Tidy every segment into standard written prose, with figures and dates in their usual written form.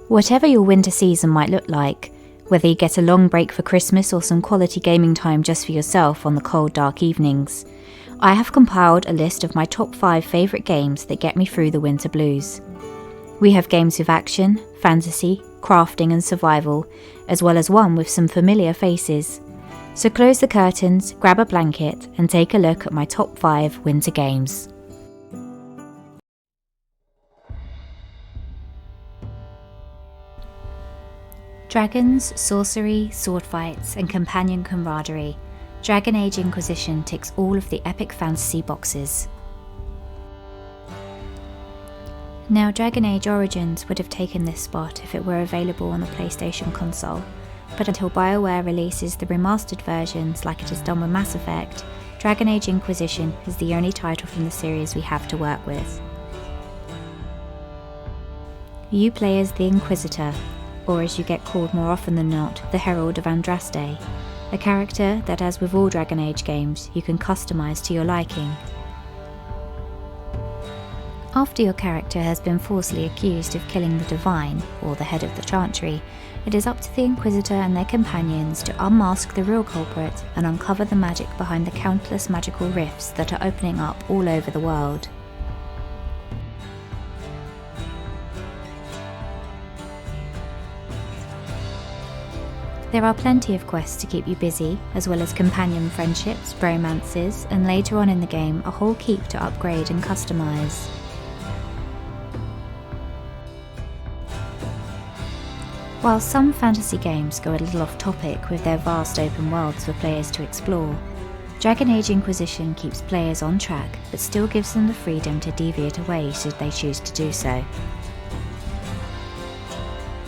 Whatever your winter season might look like, whether you get a long break for Christmas or some quality gaming time just for yourself on the cold, dark evenings, I have compiled a list of my top 5 favourite games that get me through the winter blues. We have games with action, fantasy, crafting and survival, as well as one with some familiar faces. So close the curtains, grab a blanket and take a look at my top 5 winter games. Dragons, sorcery, sword fights and companion camaraderie. Dragon Age Inquisition ticks all of the epic fantasy boxes. Now, Dragon Age Origins would have taken this spot if it were available on the PlayStation console, but until BioWare releases the remastered versions like it has done with Mass Effect, Dragon Age Inquisition is the only title from the series we have to work with. You play as the Inquisitor, or as you get called more often than not, the Herald of Andraste, a character that, as with all Dragon Age games, you can customise to your liking. After your character has been falsely accused of killing the Divine, or the head of the Chantry, it is up to the Inquisitor and their companions to unmask the real culprit and uncover the magic behind the countless magical rifts that are opening up all over the world. There are plenty of quests to keep you busy, as well as companion friendships, bromances, and later on in the game a whole keep to upgrade and customise. While some fantasy games go a little off topic with their vast open worlds for players to explore, Dragon Age Inquisition keeps players on track but still gives them the freedom to deviate away should they choose to do so.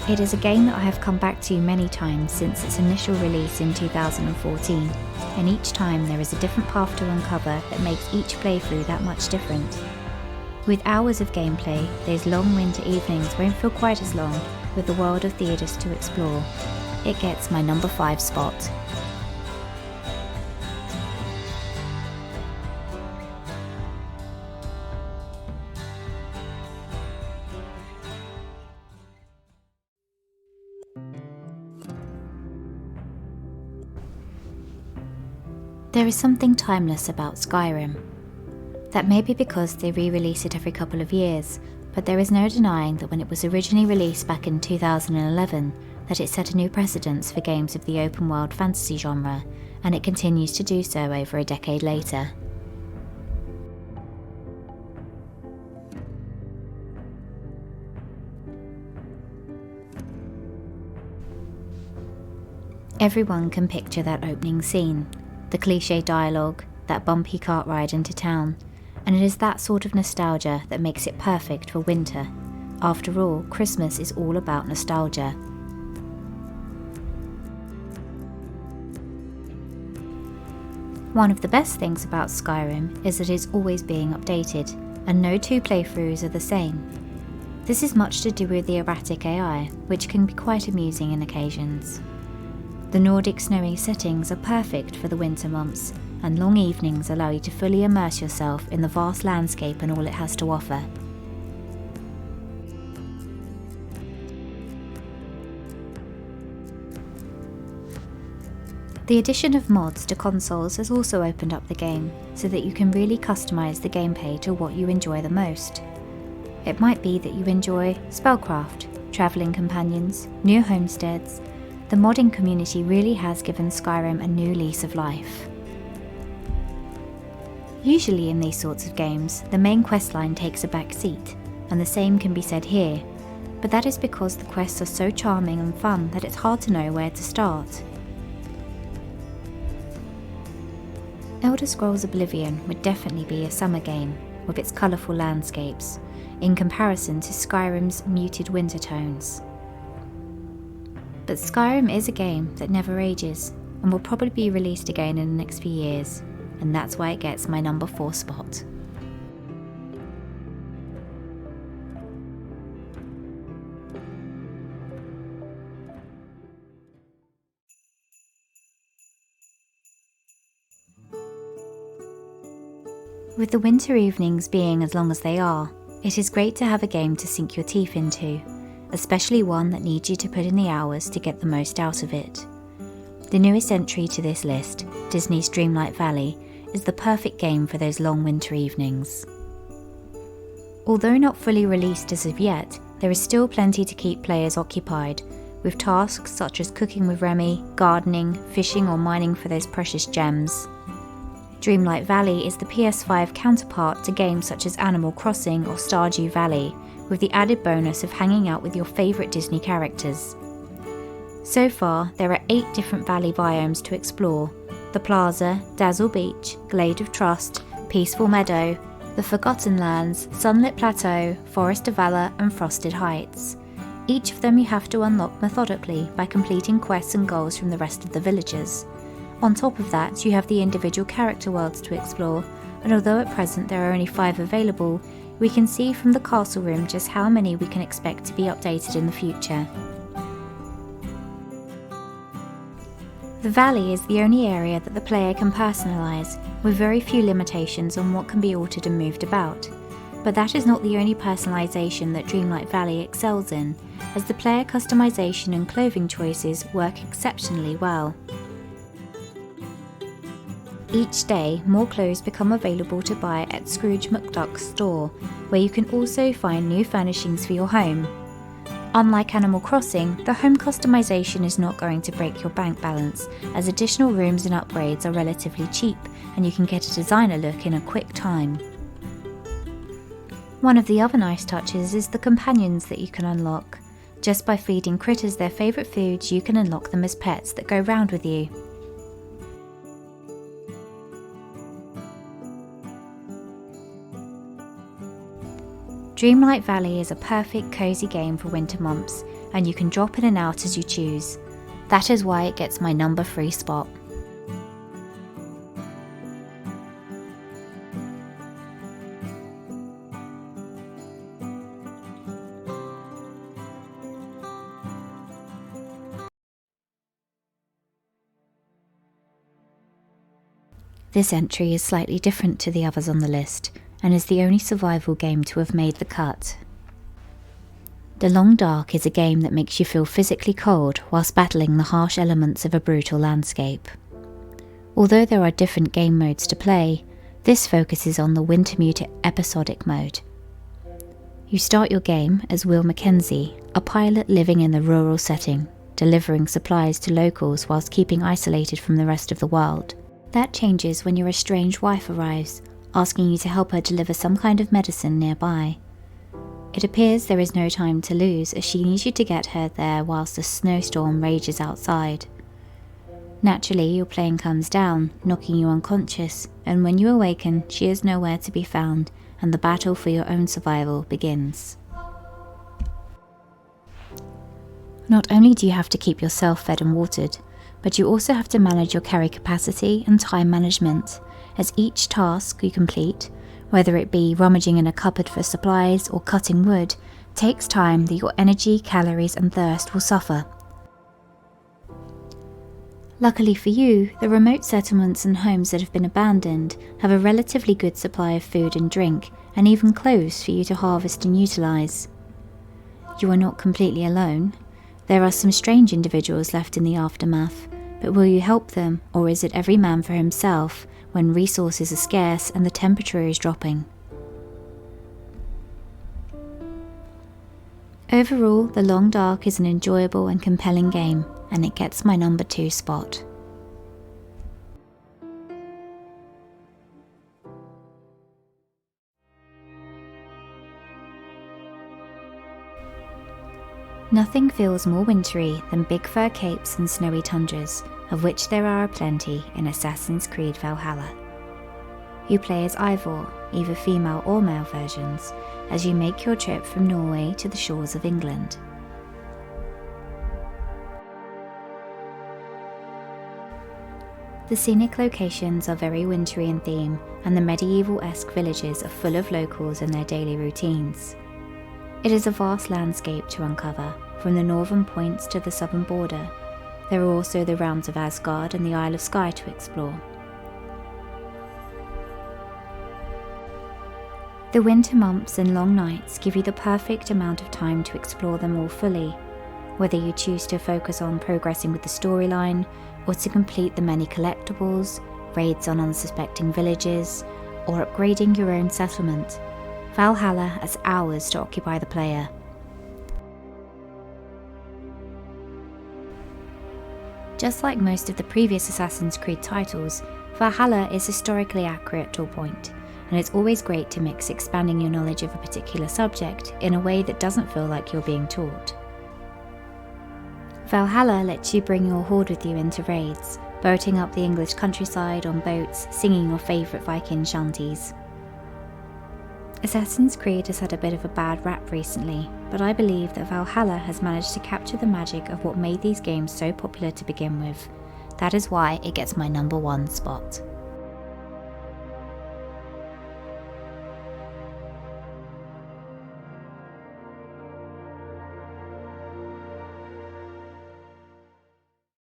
It is a game that I have come back to many times since its initial release in 2014, and each time there is a different path to uncover that makes each playthrough that much different. With hours of gameplay, those long winter evenings won't feel quite as long with the world of Theodos to explore. It gets my number 5 spot. There is something timeless about Skyrim. That may be because they re-release it every couple of years, but there is no denying that when it was originally released back in 2011, that it set a new precedence for games of the open world fantasy genre, and it continues to do so over a decade later. Everyone can picture that opening scene, the cliché dialogue, that bumpy cart ride into town, and it is that sort of nostalgia that makes it perfect for winter. After all, Christmas is all about nostalgia. One of the best things about Skyrim is that it is always being updated, and no 2 playthroughs are the same. This is much to do with the erratic AI, which can be quite amusing in occasions. The Nordic snowy settings are perfect for the winter months, and long evenings allow you to fully immerse yourself in the vast landscape and all it has to offer. The addition of mods to consoles has also opened up the game, so that you can really customise the gameplay to what you enjoy the most. It might be that you enjoy spellcraft, travelling companions, new homesteads. The modding community really has given Skyrim a new lease of life. Usually in these sorts of games, the main questline takes a back seat, and the same can be said here, but that is because the quests are so charming and fun that it's hard to know where to start. Elder Scrolls Oblivion would definitely be a summer game, with its colourful landscapes, in comparison to Skyrim's muted winter tones. But Skyrim is a game that never ages, and will probably be released again in the next few years, and that's why it gets my number 4 spot. With the winter evenings being as long as they are, it is great to have a game to sink your teeth into, especially one that needs you to put in the hours to get the most out of it. The newest entry to this list, Disney's Dreamlight Valley, is the perfect game for those long winter evenings. Although not fully released as of yet, there is still plenty to keep players occupied, with tasks such as cooking with Remy, gardening, fishing or mining for those precious gems. Dreamlight Valley is the PS5 counterpart to games such as Animal Crossing or Stardew Valley, with the added bonus of hanging out with your favourite Disney characters. So far, there are 8 different valley biomes to explore: the Plaza, Dazzle Beach, Glade of Trust, Peaceful Meadow, the Forgotten Lands, Sunlit Plateau, Forest of Valor and Frosted Heights. Each of them you have to unlock methodically by completing quests and goals from the rest of the villagers. On top of that, you have the individual character worlds to explore, and although at present there are only 5 available, we can see from the castle room just how many we can expect to be updated in the future. The valley is the only area that the player can personalise, with very few limitations on what can be altered and moved about. But that is not the only personalisation that Dreamlight Valley excels in, as the player customisation and clothing choices work exceptionally well. Each day, more clothes become available to buy at Scrooge McDuck's store, where you can also find new furnishings for your home. Unlike Animal Crossing, the home customisation is not going to break your bank balance, as additional rooms and upgrades are relatively cheap and you can get a designer look in a quick time. One of the other nice touches is the companions that you can unlock. Just by feeding critters their favourite foods, you can unlock them as pets that go round with you. Dreamlight Valley is a perfect cosy game for winter months, and you can drop in and out as you choose. That is why it gets my number 3 spot. This entry is slightly different to the others on the list, and is the only survival game to have made the cut. The Long Dark is a game that makes you feel physically cold whilst battling the harsh elements of a brutal landscape. Although there are different game modes to play, this focuses on the Wintermute episodic mode. You start your game as Will Mackenzie, a pilot living in the rural setting, delivering supplies to locals whilst keeping isolated from the rest of the world. That changes when your estranged wife arrives, asking you to help her deliver some kind of medicine nearby. It appears there is no time to lose, as she needs you to get her there whilst a snowstorm rages outside. Naturally, your plane comes down, knocking you unconscious, and when you awaken, she is nowhere to be found, and the battle for your own survival begins. Not only do you have to keep yourself fed and watered, but you also have to manage your carry capacity and time management, as each task you complete, whether it be rummaging in a cupboard for supplies or cutting wood, takes time that your energy, calories and thirst will suffer. Luckily for you, the remote settlements and homes that have been abandoned have a relatively good supply of food and drink, and even clothes for you to harvest and utilise. You are not completely alone. There are some strange individuals left in the aftermath, but will you help them, or is it every man for himself when resources are scarce and the temperature is dropping? Overall, The Long Dark is an enjoyable and compelling game, and it gets my number 2 spot. Nothing feels more wintry than big fur capes and snowy tundras, of which there are aplenty in Assassin's Creed Valhalla. You play as Ivor, either female or male versions, as you make your trip from Norway to the shores of England. The scenic locations are very wintry in theme, and the medieval-esque villages are full of locals and their daily routines. It is a vast landscape to uncover, from the northern points to the southern border. There are also the realms of Asgard and the Isle of Skye to explore. The winter months and long nights give you the perfect amount of time to explore them all fully, whether you choose to focus on progressing with the storyline, or to complete the many collectibles, raids on unsuspecting villages, or upgrading your own settlement. Valhalla has hours to occupy the player. Just like most of the previous Assassin's Creed titles, Valhalla is historically accurate to a point, and it's always great to mix expanding your knowledge of a particular subject in a way that doesn't feel like you're being taught. Valhalla lets you bring your horde with you into raids, boating up the English countryside on boats, singing your favourite Viking shanties. Assassin's Creed has had a bit of a bad rap recently, but I believe that Valhalla has managed to capture the magic of what made these games so popular to begin with. That is why it gets my number 1 spot.